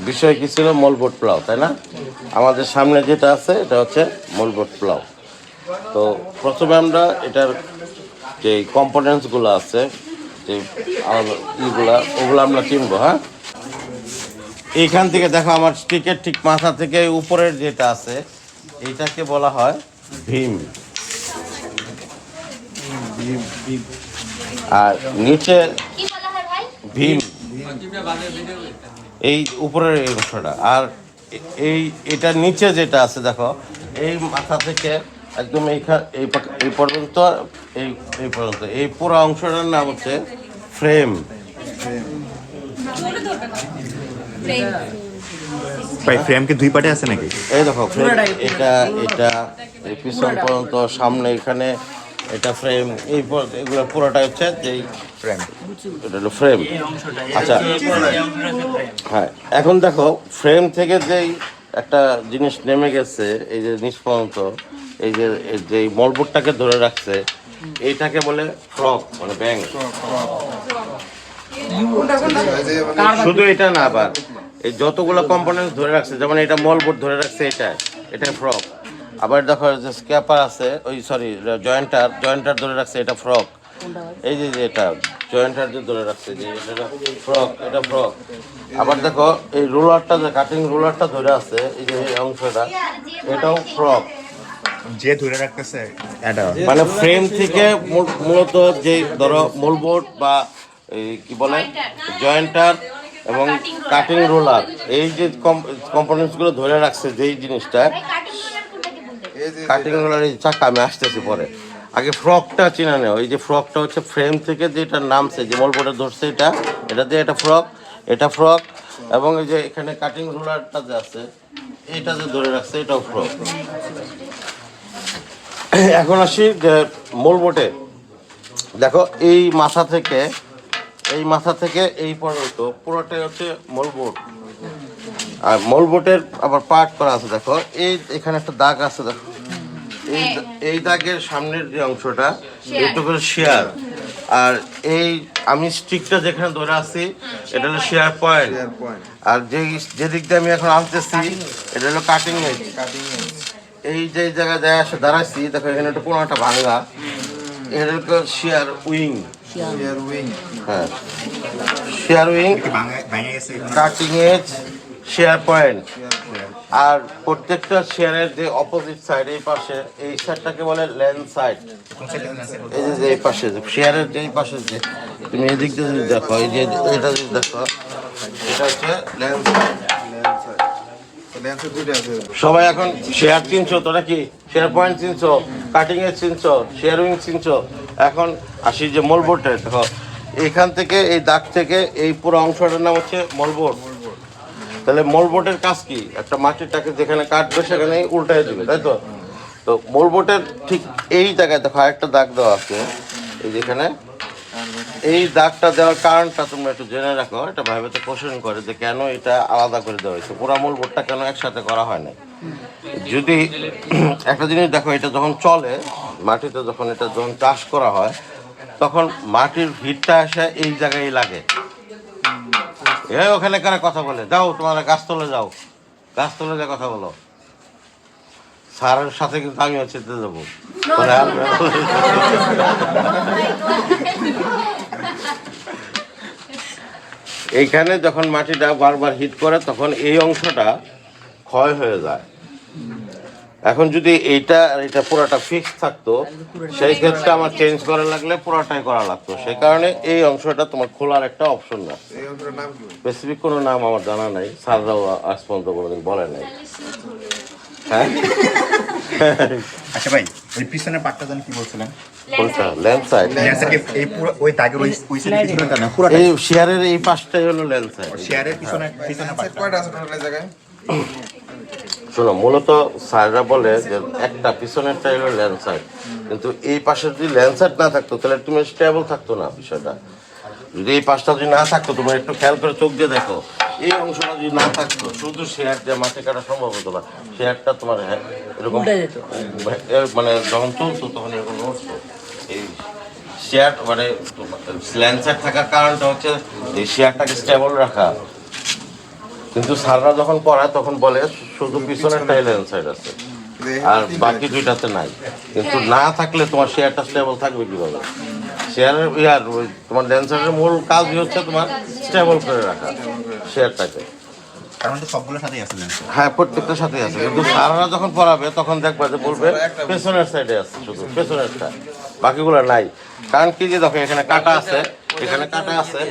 বিষয় কি ছিল? মোলবোর্ড প্লাউ, তাই না? আমাদের সামনে যেটা আছে এটা হচ্ছে মোলবোর্ড প্লাউ। তো প্রথমে আমরা এটার যে কম্পোনেন্টসগুলো আছে, যে ওগুলো আমরা চিনবো। হ্যাঁ, এইখান থেকে দেখো আমার স্টিকের ঠিক মাথা থেকে উপরের যেটা আছে এইটাকে বলা হয় ভীম, আর নিচে ভীম এই উপরের এই অংশটা। আর এটার নিচে যেটা আছে দেখো, এই মাথা থেকে একদম এই পর্যন্ত, এই পর্যন্ত এই পুরো অংশটার নাম হচ্ছে ফ্রেম। ভাই ফ্রেম কি দুই পার্টে আছে নাকি? এই দেখো ফ্রেম, এটা এই পিছন পর্যন্ত, সামনে এখানে এটা ফ্রেম, এগুলো পুরোটা হচ্ছে যেই ফ্রেম, এটা হলো ফ্রেম। আচ্ছা, হ্যাঁ, এখন দেখো ফ্রেম থেকে যেই একটা জিনিস নেমে গেছে এই যে নিচ পর্যন্ত, এই যে মলবোর্ডটাকে ধরে রাখছে, এইটাকে বলে ফ্রক, মানে ব্যাং। শুধু এটা না, আবার এই যতগুলো কম্পোনেন্টস ধরে রাখছে, যেমন এটা মলবোর্ড ধরে রাখছে, এটা ফ্রক। আবার দেখো যে স্ক্যাপার আছে, ওই সরি জয়েন্টার ধরে রাখছে, এটা ফ্রক। এই যে এটা জয়েন্টার যে ধরে রাখছে, যে এটা ফ্রক, এটা ফ্রক। আবার দেখো এই রোলারটা, যে কাটিং রোলারটা ধরে আছে, এই যে এই অংশটা, এটাও ফ্রক। যে ধরে রাখতেছে এটা মানে ফ্রেম থেকে মূলত যে ধরো মোলবোর্ড বা কি বলে জয়েন্টার এবং কাটিং রোলার, এই যে কম্পোনেন্টসগুলো ধরে রাখছে যেই জিনিসটা, কাটিং রোলার এই চাকা, আমি আসতেছি পরে। আগে ফ্রকটা চিনা নেও। এই যে ফ্রকটা হচ্ছে ফ্রেম থেকে যেটা নামছে, যে মোলবোর্ডে ধরছে, এটা দিয়ে এটা ফ্রক। এবং এই যে এখানে কাটিং রোলারটা যে আছে, এইটা যে ধরে রাখছে, এটাও ফ্রক। এখন আসি যে মোলবোর্ডে। দেখো এই মাথা থেকে এই পর্যন্ত পুরোটাই হচ্ছে মোলবোর্ড। আর মোলবোর্ডের আবার পার্ট করা আছে, দেখো এখানে একটা দাগ আছে, দেখো এই দাগের সামনের যে অংশটা, এইটুকু শেয়ার। আর এই আমি স্টিকটা যেখানে ধরে আছি, এটা হলো শেয়ার পয়েন্ট। আর যে দিক দিয়ে আমি এখন আনতেছি, এটা হলো কাটিং এজ। এই যে জায়গায় দাঁড়াইছি, দেখো এখানে একটা কোনোটা ভাঙা, এটা হলো শেয়ার উইং। হ্যাঁ, share wing, cutting edge, share point. আর প্রত্যেকটা শেয়ারের যে অপোজিট সাইড, এই পাশে এই সাইডটাকে বলে ল্যান্ড সাইড। এই যে এই পাশে শেয়ারের যে পাশে, যে তুমি এদিক দিয়ে যদি দেখো, এই যে এটা যদি দেখো, এটা হচ্ছে ল্যান্ড সাইড। সবাই এখন শেয়ার চিনছো তো নাকি? শেয়ার পয়েন্ট চিনছো, কাটিং এজ চিনছো, শেয়ার উইং চিনছো। এখন আসি যে মোলবোর্ডটা, দেখো এখান থেকে এই দাগ থেকে এই পুরো অংশটার নাম হচ্ছে মোলবোর্ড। তাহলে মোলবোর্ডের কাজ কি? একটা মাটিটাকে যেখানে কাটবে সেখানে উল্টায় দিবে, তাই তো? তো মোলবোর্ডের ঠিক এই জায়গায় দেখো আরেকটা দাগ দেওয়া আছে, এই যেখানে এই দাগটা দেওয়ার কারণটা তোমরা একটু জেনে রাখো। এটা ভাইবেতে কোশ্চেন করে যে কেন এটা আলাদা করে দেওয়া হয়েছে, পুরা মোলবোর্ডটা কেন একসাথে করা হয় না। যদি একটা জিনিস দেখো, এটা যখন চলে মাটিতে, যখন চাষ করা হয়, তখন মাটির হিটটা এসে এই জায়গায় লাগে। ওখানে কারা কথা বলে? যাও তোমার গাছতলে যাও, গাছতলে যা কথা বলো। স্যারের সাথে কিন্তু আমিও চেতে যাবো। এইখানে যখন মাটিটা বারবার হিট করে, তখন এই অংশটা ক্ষয় হয়ে যায়। এখন যদি এটা পুরোটা ফিক্স থাকতো, সেই ক্ষেত্রে আমার চেঞ্জ করা লাগলে পুরোটাই করা লাগতো। সেই কারণে এই অংশটা তোমার খোলার একটা অপশন না। স্পেসিফিক কোনো নাম আমার জানা নাই, স্যাররাও আজ পর্যন্ত কোনোদিন বলে নাই। হ্যাঁ, আচ্ছা ভাই, ওই পিছনের পার্টটা জানি কি বলছিলেন? কোনটা? Land side. এই পুরো ওই দাগের ওই সাইড পিছনটা না, পুরো এই শেয়ারের এই পাশটাই হলো ল্যান্ড সাইড। শেয়ারের পিছনের পার্টটা কয়টা আছে টোটাল জায়গায়? শোনো, মূলত স্যাররা বলে যে একটা পিছনেরটাই হলো ল্যান্ড সাইড, কিন্তু এই পাশে যদি ল্যান্ড সাইড না থাকতো তাহলে তুমি স্টেবল থাকতো না বিষয়টা। যদি এই পাশটা যদি না থাকতো, তুমি একটু খেয়াল করে চোখ দিয়ে দেখো, এই অংশটা যদি না থাকতো, শুধু শেয়ার দিয়ে মাটি কাটা সম্ভব হতো না। শেয়ারটা তোমার এরকম মানে যখন চলতো তখন এরকম নড়তো। এই শেয়ার মানে ল্যান্ড সাইড থাকার কারণটা হচ্ছে এই শেয়ারটাকে স্টেবল রাখা। কিন্তু স্যাররা যখন পড়ায় তখন বলে শুধু পিছনেরটাই ল্যান্ড সাইড আছে আর বাকি দুইটাতে নাই। কিন্তু না থাকলে তোমার শেয়ারটা স্টেবল থাকবে কিভাবে? শেয়ারের তোমার ল্যান্ড সাইডের মূল কাজই হচ্ছে তোমার স্টেবল করে রাখা শেয়ারটাকে। কারণ তো সবগুলোর সাথেই আছে ল্যান্স। হ্যাঁ, প্রত্যেকটার সাথেই আছে, কিন্তু স্যাররা যখন পড়াবে তখন দেখবা যে বলবে পেছনের সাইডে আছে, শুধু পেছনেরটা, বাকিগুলো নাই। কারণ কি যে দেখো এখানে কাটা আছে, এখানে কাটা আছে,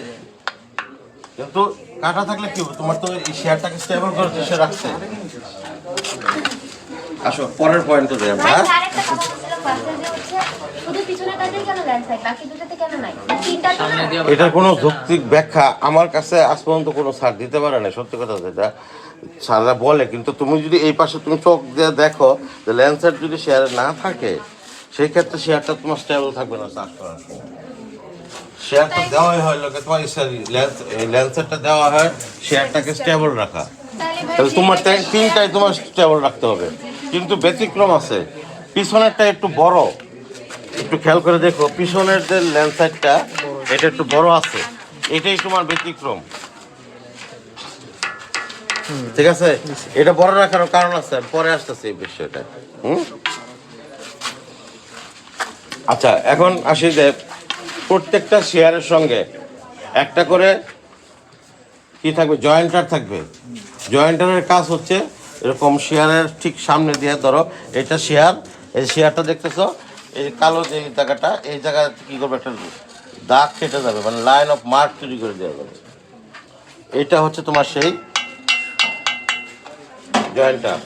কিন্তু কাটা থাকলে কি হবে? তোমার তো এই শেয়ারটাকে স্টেবল করে সে রাখছে। আসো পরের পয়েন্টে যাই আমরা। আরেকটা কথা বলছিলাম ফার্স্টে যে হচ্ছে শুধু পিছনেরটাতেই কেন ল্যান্ড সাইড, বাকি দুটোতে কেন নাই? তিনটাতে না? এটার কোনো যৌক্তিক ব্যাখ্যা আমার কাছে আজ পর্যন্ত কোনো স্যার দিতে পারে না, সত্যি কথা যেটা স্যাররা বলে। কিন্তু তুমি যদি এই পাশে তুমি চোখ দিয়ে দেখো যে ল্যান্সার যদি শেয়ারে না থাকে, সেই ক্ষেত্রে শেয়ারটা তোমার স্টেবল থাকবে না চাষ করার সময়। শেয়ারটা দেওয়াই হয় লোকে তোমার ল্যান্সারটা দেওয়া হয় শেয়ারটাকে স্টেবল রাখা। তাহলে তোমার তিনটাই তোমার স্টেবল রাখতে হবে, কিন্তু ব্যতিক্রম আছে। পিছনেরটা একটু বড়, একটু খেয়াল করে দেখো পিছনের যে ল্যান্সারটা এটা একটু বড় আছে, এটাই তোমার ব্যতিক্রম। ঠিক আছে, এটা বড় রাখার কারণ আছে, আমি পরে আসতেছি এই বিষয়টা। আচ্ছা, এখন আসি যে প্রত্যেকটা শেয়ারের সঙ্গে একটা করে কি থাকবে? জয়েন্টার থাকবে। জয়েন্টারের কাজ হচ্ছে এরকম শেয়ারের ঠিক সামনে দিয়ে ধরো এটা শেয়ার, এই শেয়ারটা দেখতেছো, এই কালো যে জায়গাটা, এই জায়গায় কি করবে? একটা দাগ কেটে যাবে, মানে লাইন অফ মার্ক তৈরি করে দেওয়া যাবে। এটা হচ্ছে তোমার সেই জয়েন্টার।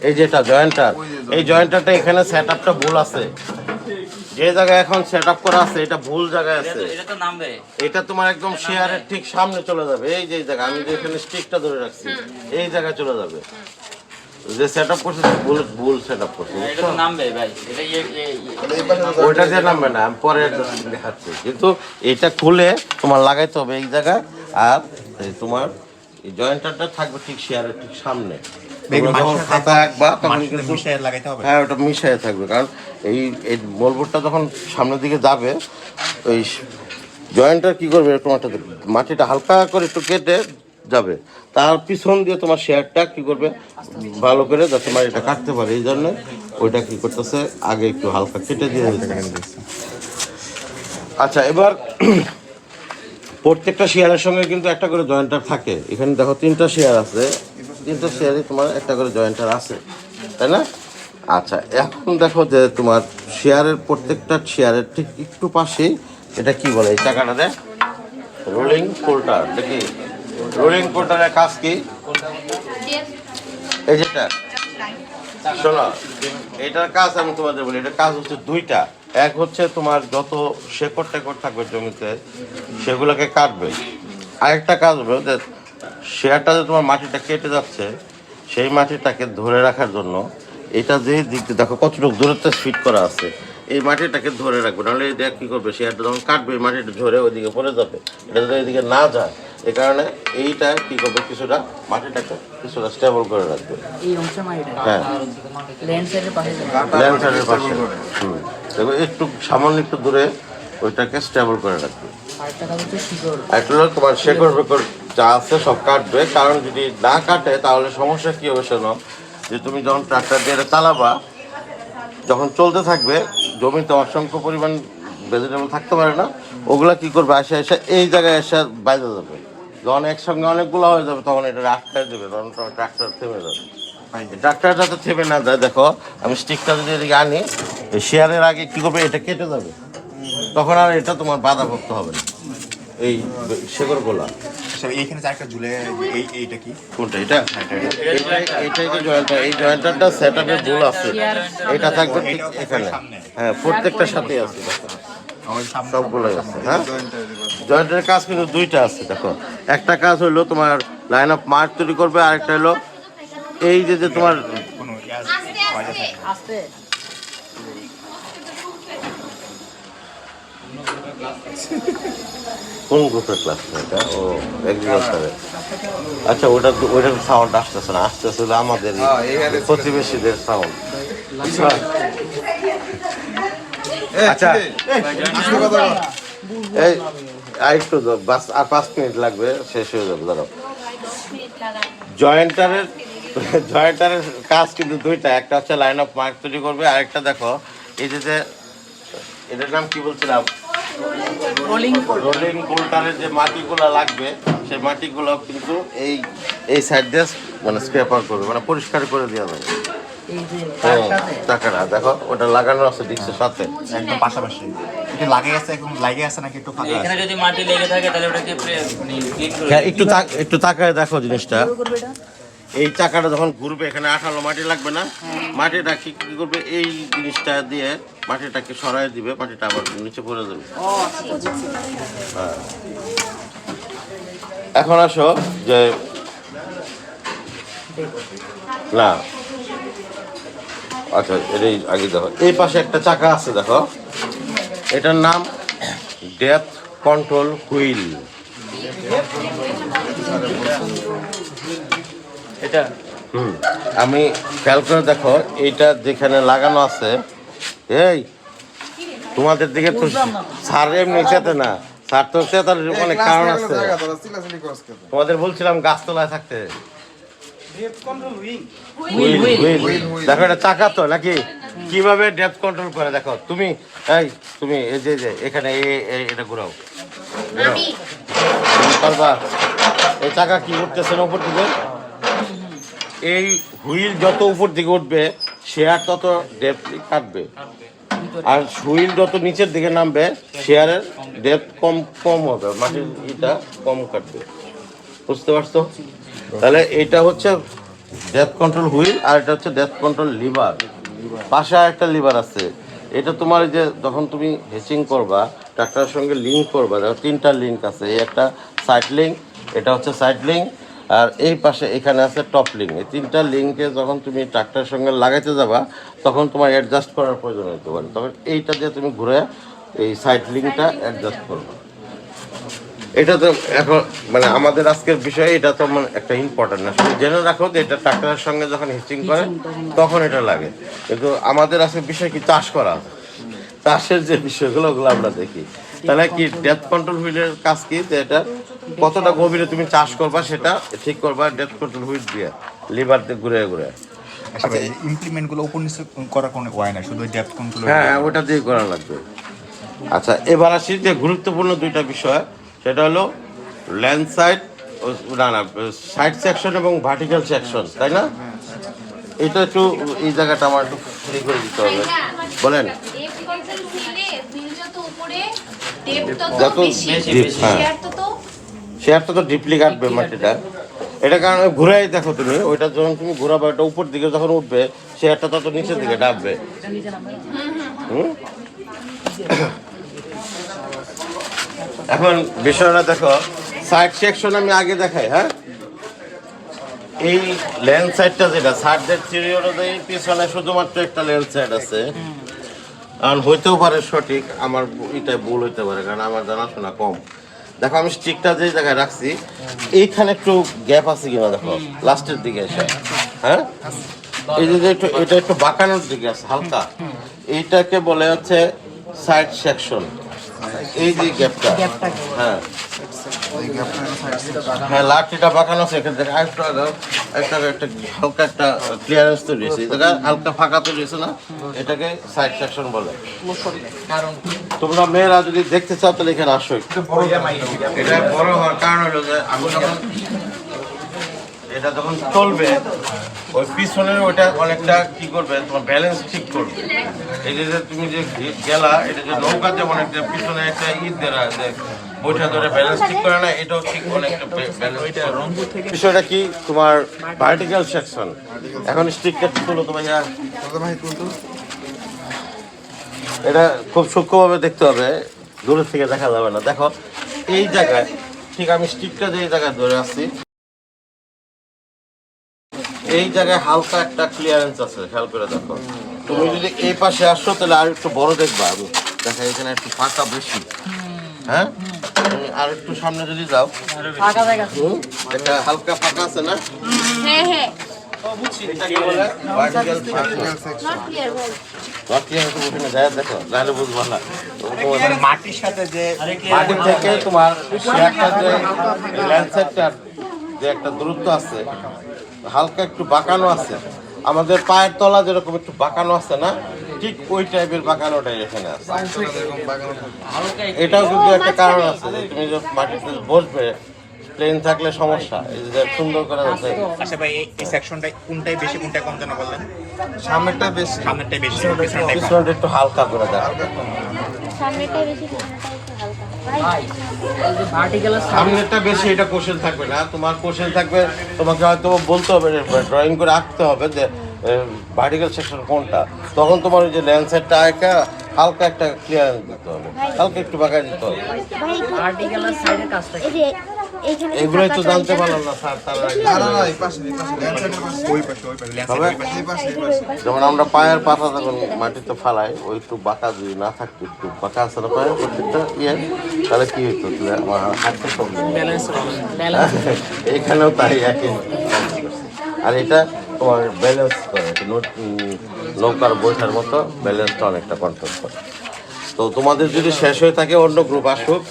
এই যেটা জয়েন্টার, এই জয়েন্টারটা এখানে সেট আপটা ভুল আছে, যে জায়গায় এখন সেট আপ করা আছে এটা ভুল জায়গায় আছে। এটা তোমার একদম শেয়ারের ঠিক সামনে চলে যাবে, এই যে জায়গা আমি যে এখানে স্টিকটা ধরে রাখছি এই জায়গায় চলে যাবে। যে সেট আপ করছে ভুল সেট আপ করছে, ওইটা দিয়ে নামবে না, আমি পরে দেখাচ্ছি। কিন্তু এটা খুলে তোমার লাগাইতে হবে এই জায়গায়, আর তোমার এই জয়েন্টারটা থাকবে ঠিক শেয়ারের ঠিক সামনে। যখন খাতা আঁকবা তখন কিন্তু হ্যাঁ ওটা মিশাই থাকবে, কারণ এই মোলবোর্ডটা যখন সামনের দিকে যাবে ওই জয়েন্টার কি করবে, এরকম একটা মাটিটা হালকা করে একটু কেটে যাবে, তার পিছন দিয়ে তোমার শেয়ারটা কি করবে ভালো করে যাতে মাটিটা কাটতে পারে, এই জন্য ওইটা কি করতেছে আগে একটু হালকা কেটে দিয়ে দিচ্ছে। আচ্ছা, এবার প্রত্যেকটা শেয়ারের সঙ্গে কিন্তু একটা করে জয়েন্টার থাকে। এখানে দেখো তিনটা শেয়ার আছে, তিনটা শেয়ারই তোমার একটা করে জয়েন্টার আছে, তাই না? আচ্ছা, এখন দেখো যে তোমার শেয়ারের প্রত্যেকটা শেয়ারের ঠিক একটু পাশেই এটা কি বলে, এই চাকাটাতে রোলিং কোল্টার। দেখি রোলিং কোল্টারের কাজ কি? এই যেটা শোনো, এটার কাজ আমি তোমাদের বলি, এটার কাজ হচ্ছে দুইটা। এক হচ্ছে তোমার যত শেকড় টেকড় থাকবে জমিতে সেগুলোকে কাটবে, আরেকটা কাজ হবে যে শেয়ারটা যে তোমার মাটিটা কেটে যাচ্ছে সেই মাটিটাকে ধরে রাখার জন্য এটা যে দিক দিয়ে দেখো কতটুকু দূরত্বে ফিট করা আছে, এই মাটিটাকে ধরে রাখবে, নাহলে এটা কী করবে, শেয়ারটা যখন কাটবে এই মাটিটা ধরে ওইদিকে পড়ে যাবে, এটা যদি ওইদিকে না যায় এই কারণে এইটা কী করবে কিছুটা মাটিটাকে কিছুটা স্টেবল করে রাখবে। হ্যাঁ, ল্যান্ডসাইডের পাশে দেখো একটু সামান্য একটু দূরে ওইটাকে স্টেবল করে রাখবে। একটা হলো তোমার শেকড় বেকড় যা আছে সব কাটবে, কারণ যদি না কাটে তাহলে সমস্যা কী হবে শোনো, যে তুমি যখন ট্রাক্টর দিয়ে চালাবা যখন চলতে থাকবে জমিতে অসংখ্য পরিমাণ ভেজিটেবল থাকতে পারে না, ওগুলা কি করবে আসে এসে এই জায়গায় এসে বাইরে যাবে, যখন একসঙ্গে অনেকগুলো হয়ে যাবে তখন এটা আটকায় দেবে, তখন তোমার ট্রাক্টর থেমে যাবে। ট্রাক্টর যাতে থেমে না যায়, দেখো আমি স্টিকটা যদি এদিকে আনি শেয়ারের আগে কি করবে এটা কেটে যাবে, তখন আর এটা তোমার বাধাপ্রাপ্ত হবে না এই শেকড়গুলা। এইখানে চারটা ঝুলে এইটা কি কোনটা? এটা এইটাই তো জয়েন্টার, এই জয়েন্টারটা সেট আপের ভুল আছে, এটা থাকবে ঠিক এখানে। হ্যাঁ, প্রত্যেকটার সাথেই আছে, সবগুলোই আছে। হ্যাঁ, জয়েন্টারের কাজ কিন্তু দুইটা আছে দেখো, একটা কাজ হলো তোমার লাইন অফ মার্ক তৈরি করবে, আরেকটা হলো এই যে তোমার কোন গ্রুপের ক্লাস এটা? ও এগ্রিকালচারের। আচ্ছা, ওটার সাউন্ড আসতেছে না, আসতেছে হলো আমাদের প্রতিবেশীদের সাউন্ড। আচ্ছা, আর একটু দাও, বাস আর 5 মিনিট লাগবে, শেষ হয়ে যাবে। দাঁড়াও। 10 মিনিট লাগান। জয়েন্টারের কাজ কিন্তু দুইটা, একটা হচ্ছে লাইন অফ মার্ক তৈরি করবে, আরেকটা দেখো এই যে এটার নাম কি বলছিলাম, রোলিং কোল্টারের যে মাটিগুলো লাগবে সেই মাটিগুলো কিন্তু এই সাইড দিয়ে মানে স্ক্র্যাপার করবে, মানে পরিষ্কার করে দেওয়া যাবে। টাকাটা দেখো ওটা লাগানো আছে ডিস্কের সাথে একদম পাশাপাশি। এটা লাগে আছে নাকি একটু ফাঁকা এখানে আছে? যদি মাটি লেগে থাকে তাহলে ওটাকে ক্লিন করে হ্যাঁ, একটু তাকায় দেখো জিনিসটা। এই চাকাটা যখন ঘুরবে এখানে আঠালো মাটি লাগবে না, মাটিটা কি করবে, এই জিনিসটা দিয়ে মাটিটাকে সরাই দিবে, মাটিটা আবার নিচে পড়ে যাবে। হ্যাঁ। এখন আসো যে না, আচ্ছা এটাই আগে দেখো, এই পাশে একটা চাকা আছে দেখো, এটার নাম ডেপথ কন্ট্রোল হুইল। এটা আমি খেয়াল করে দেখো, এইটা যেখানে লাগানো আছে, এই তোমাদের দিকে তো স্যার এমনি চেতে না, স্যার তো চেতার অনেক কারণ আছে। তোমাদের বলছিলাম গাছতলায় থাকতে। হুইল দেখো, এটা চাকা তো নাকি, কিভাবে ডেপথ কন্ট্রোল করে দেখো। তুমি এই যে এখানে এটা ঘুরাও, আমি পারবা? এই চাকা কি করতেছে না উপর দিকে, এই হুইল যত উপর দিকে উঠবে শেয়ার তত ডেপথ কাটবে, আর হুইল যত নিচের দিকে নামবে শেয়ারের ডেপথ কম হবে, মাটির ইটা কম কাটবে। বুঝতে পারছো? তাহলে এটা হচ্ছে ডেপথ কন্ট্রোল হুইল, আর এটা হচ্ছে ডেপথ কন্ট্রোল লিভার। পাশে একটা লিভার আছে, এটা তোমার যে যখন তুমি হেচিং করবা ট্রাক্টরের সঙ্গে লিঙ্ক করবা, দেখো 3টা লিঙ্ক আছে, এই একটা সাইড লিঙ্ক, এটা হচ্ছে সাইড লিঙ্ক, আর এই পাশে এখানে আছে টপ লিঙ্ক। এই 3টা লিঙ্কে যখন তুমি ট্রাক্টরের সঙ্গে লাগাইতে যাবা তখন তোমার অ্যাডজাস্ট করার প্রয়োজন হতে পারে, তখন এইটা দিয়ে তুমি ঘুরে এই সাইড লিঙ্কটা অ্যাডজাস্ট করবে। এটা তো এখন মানে আমাদের আজকের বিষয়ে এটা তো মানে একটা ইম্পর্টেন্ট না, শুধু জেনে রাখো যে এটা ট্রাক্টরের সঙ্গে যখন হিচিং করে তখন এটা লাগে, কিন্তু আমাদের আজকের বিষয় কি চাষ করা, চাষের যে বিষয়গুলো ওগুলো আমরা দেখি। তাহলে কি ডেপথ কন্ট্রোল হুইলের কাজ কি, যে এটা কতটা গভীরে তুমি চাষ করবা সেটা ঠিক করবা ডেপথ কন্ট্রোল হুইল দিয়ে, লিভার দিয়ে ঘুরে ঘুরে। আচ্ছা, ইমপ্লিমেন্টগুলো উপর নিচে করার কোনো হয় না, শুধু ডেপথ কন্ট্রোল। হ্যাঁ, ওটা দিয়ে করা লাগবে। আচ্ছা, এবার আসি যে গুরুত্বপূর্ণ দুইটা বিষয়, সেটা হলো ল্যান্ড সাইড, না সাইড সেকশন এবং ভার্টিক্যাল সেকশন, তাই না? এটা একটু এই জায়গাটা আমার একটু ফ্রি করে দিতে হবে। বলেন। ডেপথ কন্ট্রোল হুইলে হুইল যত উপরে ডেপথ তত যত বেশি, deep, হ্যাঁ। শেয়ার তত শেয়ারটা তো ডিপলি কাটবে মাটিটা, এটা কারণে ঘুরাই দেখো তুমি, ওইটা যখন তুমি ঘুরাবে ওটা উপর দিকে যখন উঠবে শেয়ারটা তত নিচের দিকে ডাববে। হুম। এখন বিষয়টা দেখো, সাইড সেকশন আমি আগে দেখাই। হ্যাঁ, এই লেন্স সাইডটা যেটা সাইডের থিওরি অনুযায়ী পিছনে শুধুমাত্র একটা লেন্স সাইড আছে, কারণ হইতেও পারে সঠিক, আমার এটা ভুল হইতে পারে, কারণ আমার জানাশোনা কম। দেখো আমি স্টিকটা যে জায়গায় রাখছি এইখানে একটু গ্যাপ আছে কিনা দেখো, লাস্টের দিকে এসে। হ্যাঁ, এই যে একটু এটা একটু বাঁকানোর দিকে আছে হালকা, এইটাকে বলে হচ্ছে সাইড সেকশন। এই যে গ্যাপটা, হ্যাঁ হ্যাঁ, লাঠিটা বাঁকানো আছে, এখান থেকে একটা হালকা একটা ক্লিয়ারেন্স তৈরি হয়েছে, এই জায়গায় হালকা ফাঁকা তৈরি হয়েছে না, এটাকে সাইড সেকশন বলে। তোমরা মেয়েরা যদি দেখতে চাও তাহলে এখানে আসো। এটা বড় হওয়ার কারণ হলো যে আমি যখন এটা যখন চলবে ওই পিছনের ওইটা অনেকটা কি করবে, তোমার ব্যালেন্স ঠিক করবে। এই যে তুমি যে গেলা, এটা যে নৌকা যেমন একটা পিছনে একটা ঈদ দেওয়া আছে, বইটা ধরে ব্যালেন্স ঠিক করে না, এটাও ঠিক অনেকটা ব্যালেন্স। বিষয়টা কি তোমার ভার্টিক্যাল সেকশন। এখন স্টিকটা তুলো তো ভাইয়া, এটা খুব সূক্ষ্মভাবে দেখতে হবে, দূরের থেকে দেখা যাবে না। দেখো এই জায়গায় ঠিক আমি স্টিকটা যে জায়গায় ধরে আছি, এই জায়গায় হালকা একটা ক্লিয়ারেন্স আছে, খেয়াল করে দেখো। তুমি যদি এই পাশে আসো তাহলে আর একটু বড় দেখবা, আমি দেখা এখানে একটু ফাঁকা বেশি। হ্যাঁ, তুমি আর একটু সামনে যদি যাও, একটা হালকা ফাঁকা আছে না, হ্যাঁ হ্যাঁ এটাকে বলে ভার্টিক্যাল সেকশন। নট ক্লিয়ার ভাই। ভার্টিক্যাল তো ওখানে যায় দেখো, নাহলে বুঝবা না। মানে মাটির সাথে যে মাটি থেকে তোমার সে একটা যে ল্যান্ডসেটটার যে একটা দূরত্ব আছে, হালকা একটু বাঁকানো আছে, আমাদের পায়ের তলা যেরকম একটু বাঁকানো আছে না, ঠিক ওই টাইপের বাঁকানোটাই এখানে আছে। এটাও কিন্তু একটা কারণ আছে যে তুমি যে মাটিতে বসবে, প্লেন থাকলে সমস্যা, এই যে সুন্দর করে আছে। আচ্ছা ভাই এই সেকশনটা কোনটাই বেশি কোনটা কম জানা বললেন? সামনেরটা বেশি, সামনেরটাই বেশি, পিছনেরটাই কম। পিছনটা একটু হালকা করে দেখো, সামনেটাই বেশি পিছনেটাই একটু হালকা। ভাই সামনেরটা বেশি, এটা কোশ্চেন থাকবে না, তোমার কোশ্চেন থাকবে, তোমাকে হয়তো বলতে হবে, ড্রয়িং করে আঁকতে হবে যে ভার্টিক্যাল সেকশন কোনটা, তখন তোমার ওই যে ল্যান্ডসেটটা আঁকা হালকা একটা ক্লিয়ারেন্স দিতে হবে, হালকা একটু বাঁকায় দিতে হবে। ভাই ভার্টিক্যাল সাইডের কাজটা এই যে এইখানে যে এগুলোই তো ফাঁকাটা জানতে ওইটা- পারলাম না স্যার, তারা না না না, এই পাশে ল্যান্ডসাইডের পাশে, ওই পাশে ল্যান্ড হবে? এই পাশে এই এই যে পাশে। ওই পাশে। যেমন আমরা পায়ের পাতা যখন মাটিতে ফালাই, ওই একটু বাঁকা যদি না থাকতো, একটু বাঁকা আছে না পায়ের প্রত্যেকটা ইয়ে, তাহলে কি হইতো, তাহলে আমার হাঁটতে প্রবলেম। এখানেও তাই একই। আর এটা তোমার ব্যালেন্স করে, নৌকার বৈঠার মতো ব্যালেন্সটা অনেকটা কন্ট্রোল করে। তো তোমাদের যদি শেষ হয়ে থাকে, অন্য গ্রুপ আসুক,